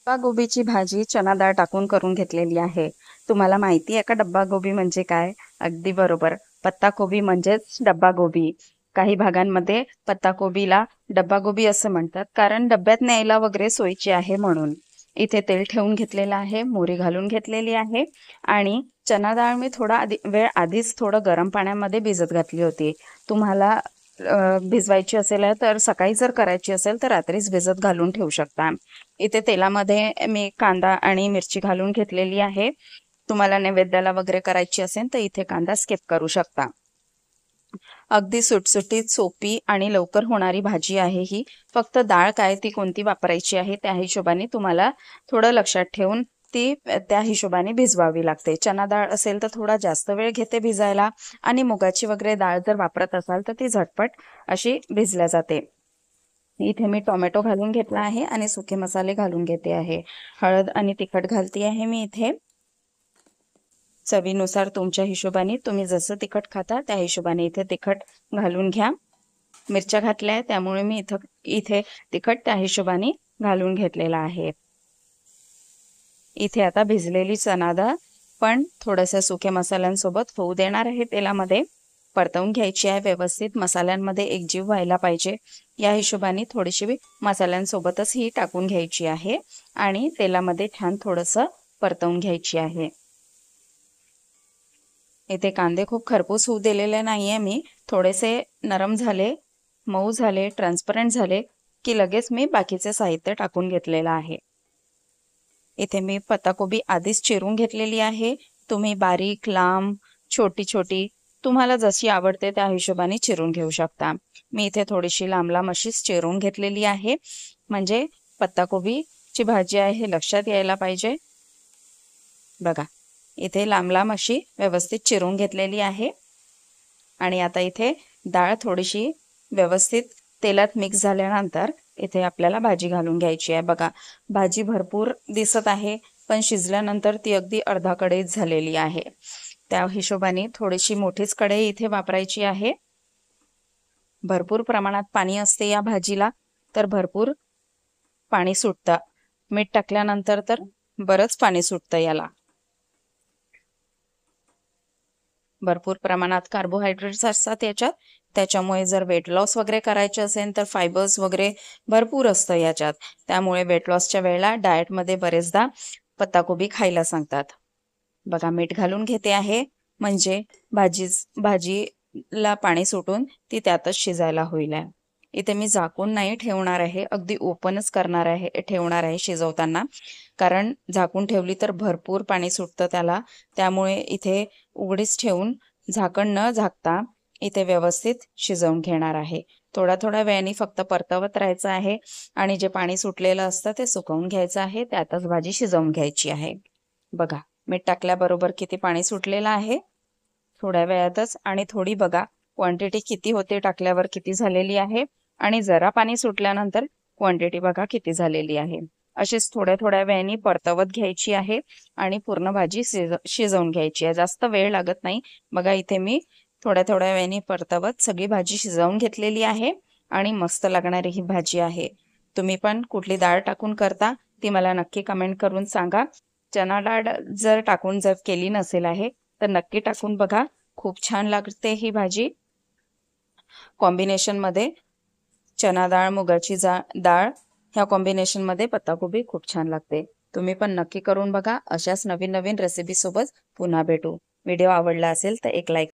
डब्बा गोबीची भाजी चना डाळ टाकून करून घेतलेली आहे. तुम्हाला माहिती आहे का डब्बा गोबी म्हणजे काय? अगदी बरोबर. पत्ता कोबी म्हणजेच डब्बा गोबी. काही भागांमध्ये पत्ता कोबीला डब्बा गोबी असं म्हणतात, कारण डब्यात न्यायला वगैरे सोयीची आहे म्हणून. इथे तेल ठेवून घेतलेलं आहे, मोहरी घालून घेतलेली आहे आणि चना डाळ मी वेळ आधीच थोडं गरम पाण्यामध्ये भिजत घातली होती. तुम्हाला भिजवायची असेल तर सकाळी जर करायची असेल तर रात्रीच भिजत घालून ठेवू शकता. इथे तेलामध्ये मी कांदा आणि मिरची घालून घेतलेली आहे. तुम्हाला नैवेद्याला वगैरे करायची असेल तर इथे कांदा स्किप करू शकता. अगदी सुटसुटीत, सोपी आणि लवकर होणारी भाजी आहे ही. फक्त डाळ काय ती कोणती वापरायची आहे त्या हिशोबाने तुम्हाला थोडं लक्षात ठेवून ती त्या हिशोबाने भिजवावी लागते. चना डाळ असेल तर थोडा जास्त वेळ घेते भिजायला आणि मुगाची वगैरे डाळ जर वापरत असाल तर ती झटपट अशी भिजल्या जाते. इथे मी टोमॅटो घालून घेतला आहे आणि सुके मसाले घालून घेते आहे. हळद आणि तिखट घालते आहे मी इथे. चवीनुसार तुमच्या हिशोबाने तुम्ही जसं तिखट खाता त्या हिशोबाने इथे तिखट घालून घ्या. मिरच्या घातल्या त्यामुळे मी इथे तिखट त्या हिशोबाने घालून घेतलेला आहे. इथे आता भिजलेली चना डाळ पण थोड्याशा सुक्या मसाल्यांसोबत होऊ देणार आहे. तेलामध्ये परतवून घ्यायची आहे. व्यवस्थित मसाल्यांमध्ये एकजीव व्हायला पाहिजे या हिशोबाने थोडीशी मसाल्यांसोबतच ही टाकून घ्यायची आहे आणि तेलामध्ये छान थोडंसं परतवून घ्यायची आहे. इथे कांदे खूप खरपूस होऊ दिलेले नाहीये मी. थोडेसे नरम झाले, मऊ झाले, ट्रान्सपरंट झाले की लगेच मी बाकीचे साहित्य टाकून घेतलेलं आहे. इथे मी पत्ताकोबी आधीच चिरून घेतलेली आहे. तुम्ही बारीक, लांब, छोटी छोटी तुम्हाला जशी आवडते त्या हिशोबाने चिरून घेऊ शकता. मी इथे थोडीशी लांब लांब अशीच चिरून घेतलेली आहे, म्हणजे पत्ताकोबीची भाजी आहे हे लक्षात यायला पाहिजे. बघा, इथे लांब लांब अशी व्यवस्थित चिरून घेतलेली आहे आणि आता इथे डाळ थोडीशी व्यवस्थित तेलात मिक्स झाल्यानंतर इथे आपल्याला भाजी घालून घ्यायची आहे. बघा, भाजी भरपूर दिसत आहे पण शिजल्यानंतर ती अगदी अर्धा कढईत झालेली आहे. त्या हिशोबाने थोडीशी मोठीच कढई इथे वापरायची आहे. भरपूर प्रमाणात पाणी असते या भाजीला, तर भरपूर पाणी सुटतं. मीठ टाकल्यानंतर तर बरंच पाणी सुटतं याला. भरपूर प्रमाणात कार्बोहायड्रेट्स असतात याच्यात, त्याच्यामुळे जर वेट लॉस वगैरे करायचे असेल तर फायबर्स वगैरे भरपूर असतं याच्यात. त्यामुळे वेट लॉसच्या वेळेला डाएटमध्ये बरेचदा पत्ताकोबी खायला सांगतात. बघा, मीठ घालून घेते आहे म्हणजे भाजीला पाणी सुटून ती त्यातच शिजायला होईल. इथे मी झाकून नाही ठेवणार आहे, अगदी ओपनच ठेवणार आहे शिजवताना, कारण झाकून ठेवली तर भरपूर पाणी सुटतं त्याला. त्यामुळे इथे उघडीच ठेवून झाकण न झाकता इथे व्यवस्थित शिजवून घेणार आहे. थोड्या थोड्या वेळाने फक्त परतवत राहायचं आहे आणि जे पाणी सुटलेलं असतं ते सुकवून घ्यायचं आहे. त्यातच भाजी शिजवून घ्यायची आहे. बघा, मीठ टाकल्याबरोबर किती पाणी सुटलेलं आहे थोड्या वेळातच. आणि थोडी बघा क्वांटिटी किती होते टाकल्यावर किती झालेली आहे आणि जरा पाणी सुटल्यानंतर क्वांटिटी बघा किती झालेली आहे. अशीच थोड्या थोड्या वेळाने परतवत घ्यायची आहे आणि पूर्ण भाजी शिजवून घ्यायची आहे. जास्त वेळ लागत नाही. बघा, इथे मी थोड्या थोड्या वेळाने परतवत सगळी भाजी शिजवून घेतलेली आहे आणि मस्त लागणारी ही भाजी आहे. तुम्ही पण कुठली डाळ टाकून करता ती मला नक्की कमेंट करून सांगा. चना डाळ जर केली नसेल आहे तर नक्की टाकून बघा, खूप छान लागते ही भाजी. कॉम्बिनेशनमध्ये चना डाळ, मुगाची डाळ ह्या कॉम्बिनेशनमध्ये पत्ताकोबी खूप छान लागते. तुम्ही पण नक्की करून बघा. अशाच नवीन नवीन रेसिपी सोबत पुन्हा भेटू. व्हिडिओ आवडला असेल तर एक लाईक